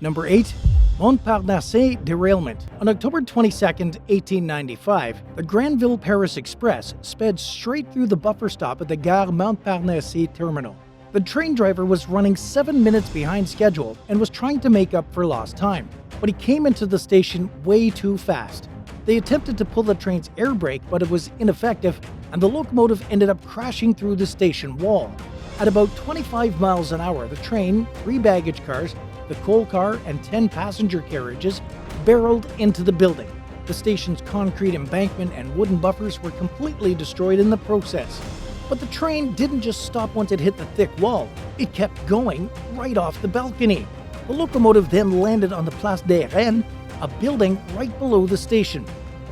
Number 8. Montparnasse derailment. On October 22, 1895, the Granville-Paris Express sped straight through the buffer stop at the Gare Montparnasse terminal. The train driver was running 7 minutes behind schedule and was trying to make up for lost time, but he came into the station way too fast. They attempted to pull the train's air brake, but it was ineffective, and the locomotive ended up crashing through the station wall. At about 25 miles an hour, the train, 3 baggage cars, the coal car, and 10 passenger carriages barreled into the building. The station's concrete embankment and wooden buffers were completely destroyed in the process. But the train didn't just stop once it hit the thick wall. It kept going right off the balcony. The locomotive then landed on the Place des Rennes, a building right below the station.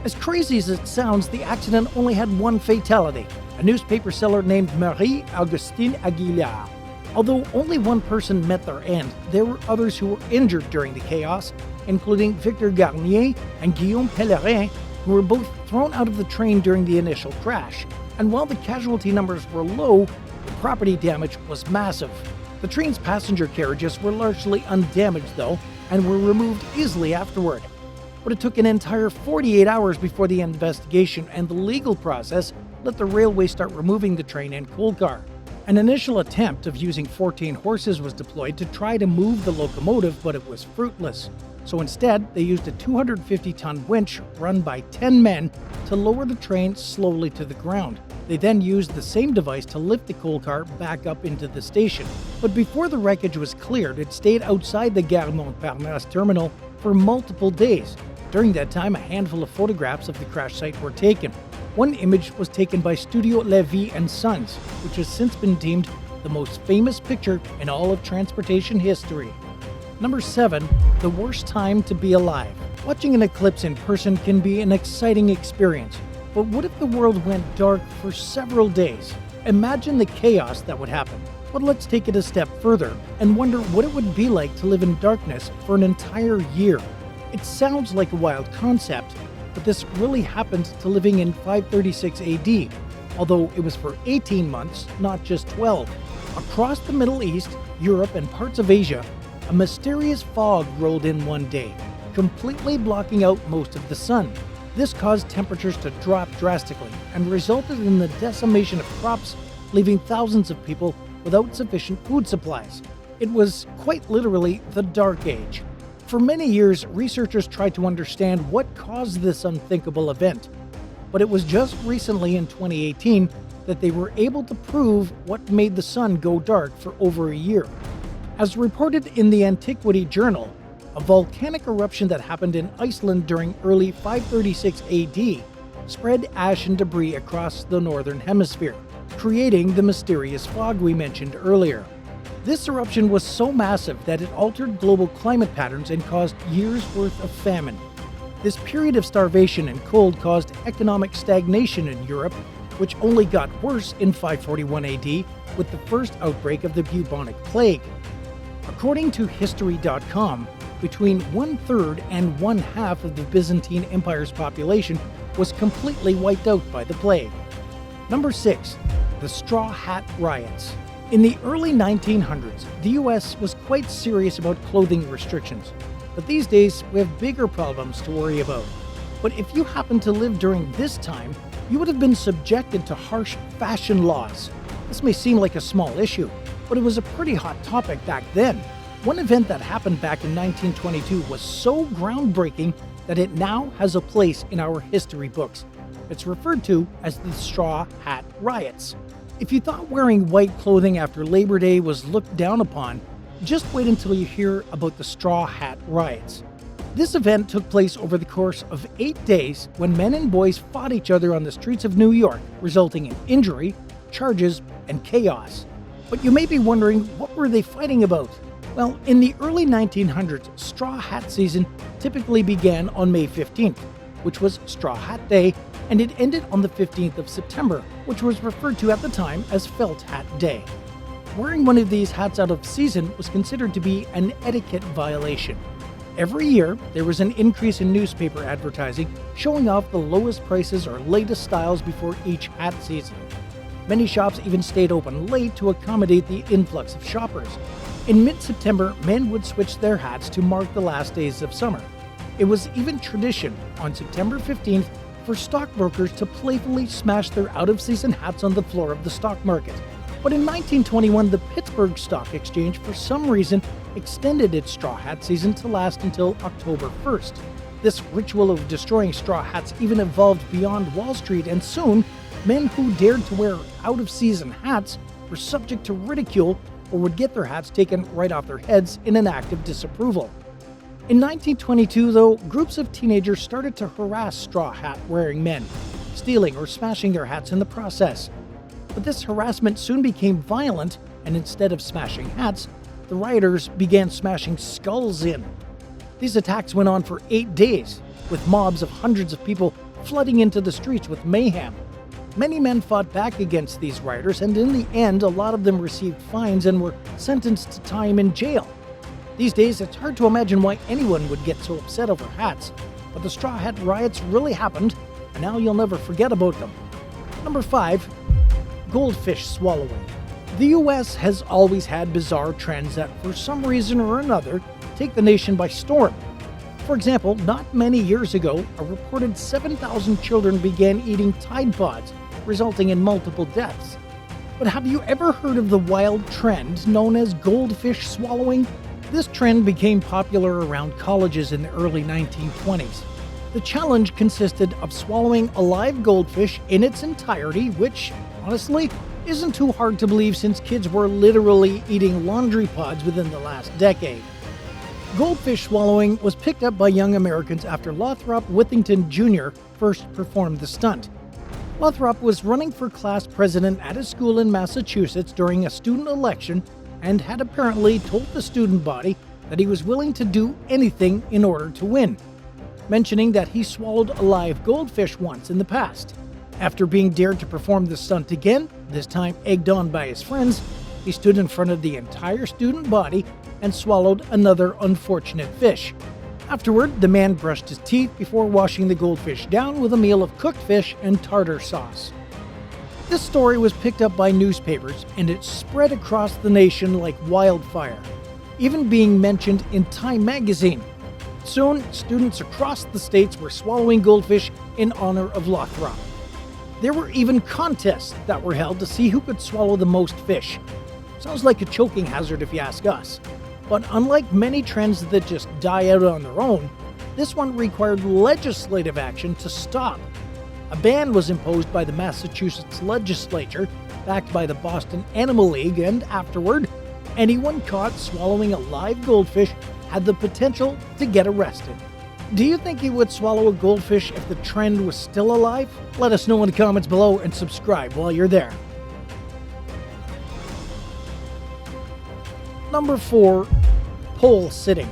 As crazy as it sounds, the accident only had one fatality, a newspaper seller named Marie-Augustine Aguilar. Although only one person met their end, there were others who were injured during the chaos, including Victor Garnier and Guillaume Pellerin, who were both thrown out of the train during the initial crash. And while the casualty numbers were low, the property damage was massive. The train's passenger carriages were largely undamaged though, and were removed easily afterward. But it took an entire 48 hours before the investigation and the legal process let the railway start removing the train and coal car. An initial attempt of using 14 horses was deployed to try to move the locomotive, but it was fruitless. So instead, they used a 250-ton winch run by 10 men to lower the train slowly to the ground. They then used the same device to lift the coal car back up into the station. But before the wreckage was cleared, it stayed outside the Gare Montparnasse terminal for multiple days. During that time, a handful of photographs of the crash site were taken. One image was taken by Studio Levy and Sons, which has since been deemed the most famous picture in all of transportation history. Number 7. The worst time to be alive. Watching an eclipse in person can be an exciting experience, but what if the world went dark for several days? Imagine the chaos that would happen. But let's take it a step further and wonder what it would be like to live in darkness for an entire year. It sounds like a wild concept, but this really happened to living in 536 AD, although it was for 18 months, not just 12. Across the Middle East, Europe, and parts of Asia, a mysterious fog rolled in one day, completely blocking out most of the sun. This caused temperatures to drop drastically and resulted in the decimation of crops, leaving thousands of people without sufficient food supplies. It was quite literally the Dark Age. For many years, researchers tried to understand what caused this unthinkable event, but it was just recently in 2018 that they were able to prove what made the sun go dark for over a year. As reported in the Antiquity Journal, a volcanic eruption that happened in Iceland during early 536 AD spread ash and debris across the northern hemisphere, creating the mysterious fog we mentioned earlier. This eruption was so massive that it altered global climate patterns and caused years' worth of famine. This period of starvation and cold caused economic stagnation in Europe, which only got worse in 541 AD with the first outbreak of the bubonic plague. According to History.com, between 1/3 and 1/2 of the Byzantine Empire's population was completely wiped out by the plague. Number 6. The Straw Hat Riots. In the early 1900s, the US was quite serious about clothing restrictions, but these days we have bigger problems to worry about. But if you happen to live during this time, you would have been subjected to harsh fashion laws. This may seem like a small issue, but it was a pretty hot topic back then. One event that happened back in 1922 was so groundbreaking that it now has a place in our history books. It's referred to as the Straw Hat Riots. If you thought wearing white clothing after Labor Day was looked down upon, just wait until you hear about the Straw Hat Riots. This event took place over the course of 8 days when men and boys fought each other on the streets of New York, resulting in injury, charges, and chaos. But you may be wondering, what were they fighting about? Well, in the early 1900s, Straw Hat season typically began on May 15th, which was Straw Hat Day, and it ended on the 15th of September, which was referred to at the time as Felt Hat Day. Wearing one of these hats out of season was considered to be an etiquette violation. Every year, there was an increase in newspaper advertising showing off the lowest prices or latest styles before each hat season. Many shops even stayed open late to accommodate the influx of shoppers. In mid-September, men would switch their hats to mark the last days of summer. It was even tradition on September 15th for stockbrokers to playfully smash their out-of-season hats on the floor of the stock market. But in 1921, the Pittsburgh Stock Exchange, for some reason, extended its straw hat season to last until October 1st. This ritual of destroying straw hats even evolved beyond Wall Street, and soon, men who dared to wear out-of-season hats were subject to ridicule or would get their hats taken right off their heads in an act of disapproval. In 1922, though, groups of teenagers started to harass straw hat-wearing men, stealing or smashing their hats in the process. But this harassment soon became violent, and instead of smashing hats, the rioters began smashing skulls in. These attacks went on for 8 days, with mobs of hundreds of people flooding into the streets with mayhem. Many men fought back against these rioters, and in the end, a lot of them received fines and were sentenced to time in jail. These days, it's hard to imagine why anyone would get so upset over hats, but the Straw Hat riots really happened, and now you'll never forget about them. Number 5. Goldfish swallowing. The US has always had bizarre trends that, for some reason or another, take the nation by storm. For example, not many years ago, a reported 7,000 children began eating Tide Pods, resulting in multiple deaths. But have you ever heard of the wild trend known as goldfish swallowing? This trend became popular around colleges in the early 1920s. The challenge consisted of swallowing a live goldfish in its entirety, which, honestly, isn't too hard to believe since kids were literally eating laundry pods within the last decade. Goldfish swallowing was picked up by young Americans after Lothrop Withington Jr. first performed the stunt. Lothrop was running for class president at a school in Massachusetts during a student election and had apparently told the student body that he was willing to do anything in order to win, mentioning that he swallowed a live goldfish once in the past. After being dared to perform the stunt again, this time egged on by his friends, he stood in front of the entire student body and swallowed another unfortunate fish. Afterward, the man brushed his teeth before washing the goldfish down with a meal of cooked fish and tartar sauce. This story was picked up by newspapers, and it spread across the nation like wildfire, even being mentioned in Time magazine. Soon, students across the states were swallowing goldfish in honor of Lothrop. There were even contests that were held to see who could swallow the most fish. Sounds like a choking hazard if you ask us. But unlike many trends that just die out on their own, this one required legislative action to stop. A ban was imposed by the Massachusetts legislature, backed by the Boston Animal League, and afterward, anyone caught swallowing a live goldfish had the potential to get arrested. Do you think you would swallow a goldfish if the trend was still alive? Let us know in the comments below and subscribe while you're there. Number 4. Pole sitting.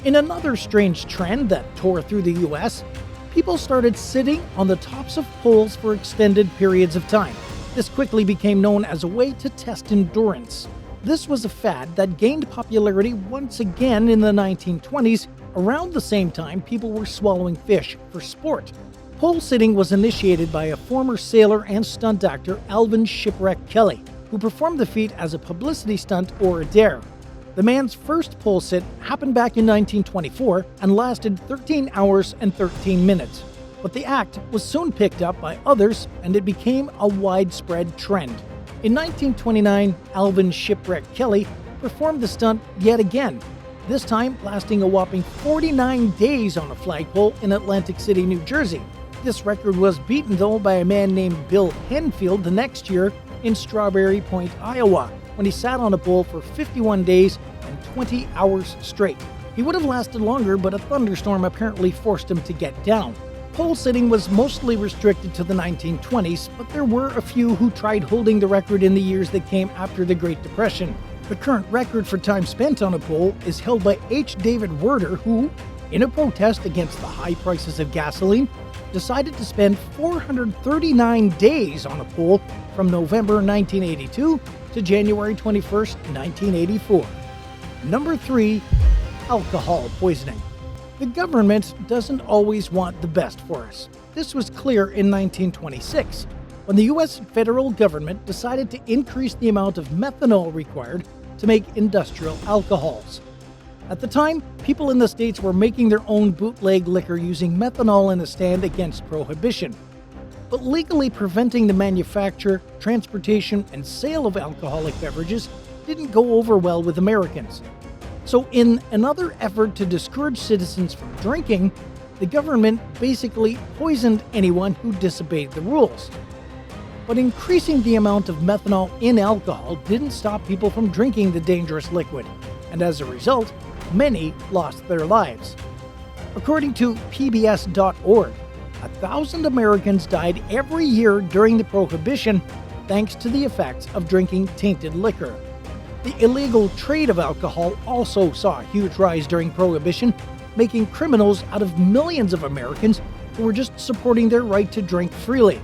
In another strange trend that tore through the US, people started sitting on the tops of poles for extended periods of time. This quickly became known as a way to test endurance. This was a fad that gained popularity once again in the 1920s. Around the same time, people were swallowing fish for sport. Pole sitting was initiated by a former sailor and stunt actor, Alvin "Shipwreck" Kelly, who performed the feat as a publicity stunt or a dare. The man's first pole sit happened back in 1924 and lasted 13 hours and 13 minutes. But the act was soon picked up by others, and it became a widespread trend. In 1929, Alvin "Shipwreck" Kelly performed the stunt yet again, this time lasting a whopping 49 days on a flagpole in Atlantic City, New Jersey. This record was beaten, though, by a man named Bill Henfield the next year in Strawberry Point, Iowa, when he sat on a pole for 51 days and 20 hours straight. He would have lasted longer, but a thunderstorm apparently forced him to get down. Pole sitting was mostly restricted to the 1920s, but there were a few who tried holding the record in the years that came after the Great Depression. The current record for time spent on a pole is held by H. David Werder, who, in a protest against the high prices of gasoline, decided to spend 439 days on a pole from November 1982 to January 21st, 1984. Number 3. Alcohol poisoning. The government doesn't always want the best for us. This was clear in 1926, when the U.S. federal government decided to increase the amount of methanol required to make industrial alcohols. At the time, people in the States were making their own bootleg liquor using methanol in a stand against prohibition. But legally preventing the manufacture, transportation, and sale of alcoholic beverages didn't go over well with Americans. So in another effort to discourage citizens from drinking, the government basically poisoned anyone who disobeyed the rules. But increasing the amount of methanol in alcohol didn't stop people from drinking the dangerous liquid, and as a result, many lost their lives. According to PBS.org, 1,000 Americans died every year during the Prohibition thanks to the effects of drinking tainted liquor. The illegal trade of alcohol also saw a huge rise during Prohibition, making criminals out of millions of Americans who were just supporting their right to drink freely.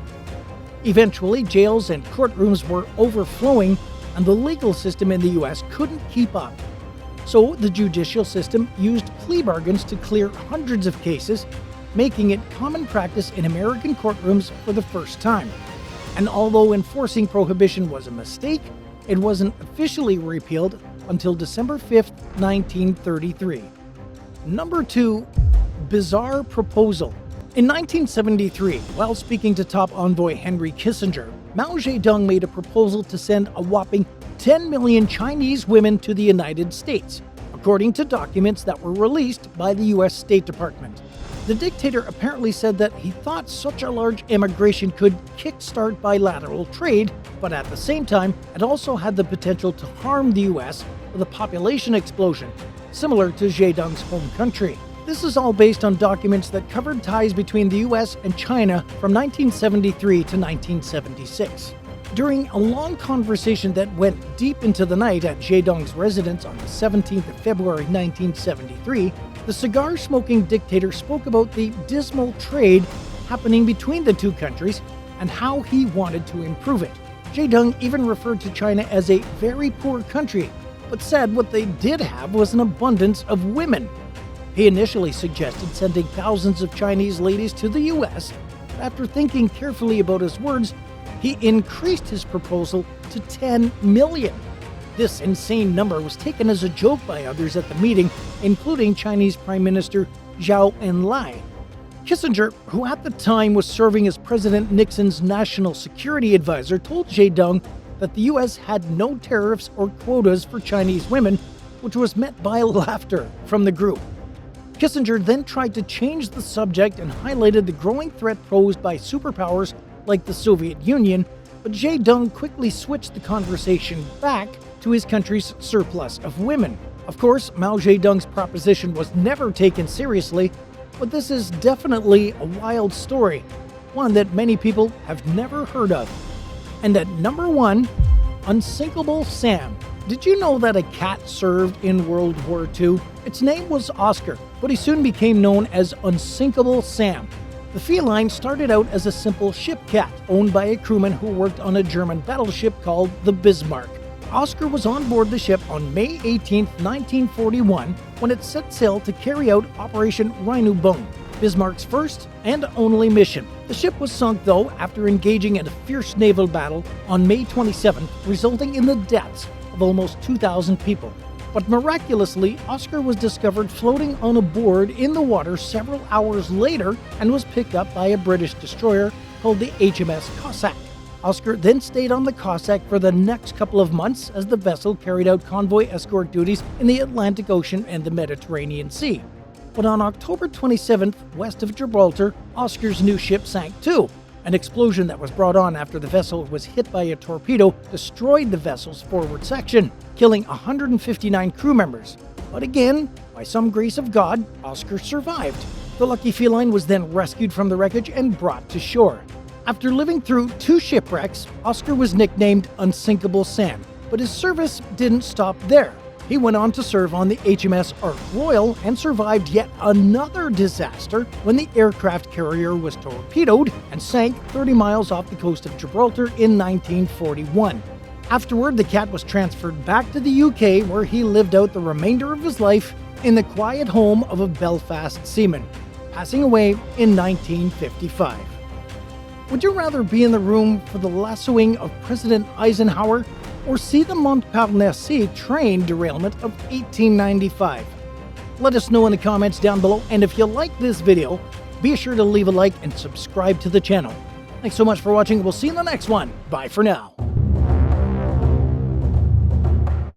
Eventually, jails and courtrooms were overflowing, and the legal system in the U.S. couldn't keep up. So the judicial system used plea bargains to clear hundreds of cases, making it common practice in American courtrooms for the first time. And although enforcing prohibition was a mistake, it wasn't officially repealed until December 5, 1933. Number 2. Bizarre proposal. In 1973, while speaking to top envoy Henry Kissinger, Mao Zedong made a proposal to send a whopping 10 million Chinese women to the United States, according to documents that were released by the U.S. State Department. The dictator apparently said that he thought such a large immigration could kickstart bilateral trade, but at the same time, it also had the potential to harm the U.S. with a population explosion, similar to Zedong's home country. This is all based on documents that covered ties between the US and China from 1973 to 1976. During a long conversation that went deep into the night at Zedong's residence on the 17th of February 1973, the cigar-smoking dictator spoke about the dismal trade happening between the two countries and how he wanted to improve it. Zedong even referred to China as a very poor country, but said what they did have was an abundance of women. He initially suggested sending thousands of Chinese ladies to the U.S., but after thinking carefully about his words, he increased his proposal to 10 million. This insane number was taken as a joke by others at the meeting, including Chinese Prime Minister Zhou Enlai. Kissinger, who at the time was serving as President Nixon's national security advisor, told Zedong that the U.S. had no tariffs or quotas for Chinese women, which was met by laughter from the group. Kissinger then tried to change the subject and highlighted the growing threat posed by superpowers like the Soviet Union, but Zedong quickly switched the conversation back to his country's surplus of women. Of course, Mao Zedong's proposition was never taken seriously, but this is definitely a wild story, one that many people have never heard of. And at number 1, Unsinkable Sam. Did you know that a cat served in World War II? Its name was Oscar, but he soon became known as Unsinkable Sam. The feline started out as a simple ship cat owned by a crewman who worked on a German battleship called the Bismarck. Oscar was on board the ship on May 18, 1941, when it set sail to carry out Operation Rheinübung, Bismarck's first and only mission. The ship was sunk, though, after engaging in a fierce naval battle on May 27, resulting in the deaths of almost 2,000 people. But miraculously, Oscar was discovered floating on a board in the water several hours later and was picked up by a British destroyer called the HMS Cossack. Oscar then stayed on the Cossack for the next couple of months as the vessel carried out convoy escort duties in the Atlantic Ocean and the Mediterranean Sea. But on October 27th, west of Gibraltar, Oscar's new ship sank too. An explosion that was brought on after the vessel was hit by a torpedo destroyed the vessel's forward section, killing 159 crew members. But again, by some grace of God, Oscar survived. The lucky feline was then rescued from the wreckage and brought to shore. After living through 2 shipwrecks, Oscar was nicknamed Unsinkable Sam, but his service didn't stop there. He went on to serve on the HMS Ark Royal and survived yet another disaster when the aircraft carrier was torpedoed and sank 30 miles off the coast of Gibraltar in 1941. Afterward, the cat was transferred back to the UK, where he lived out the remainder of his life in the quiet home of a Belfast seaman, passing away in 1955. Would you rather be in the room for the lassoing of President Eisenhower or see the Montparnasse train derailment of 1895? Let us know in the comments down below, and if you like this video, be sure to leave a like and subscribe to the channel. Thanks so much for watching. We'll see you in the next one. Bye for now.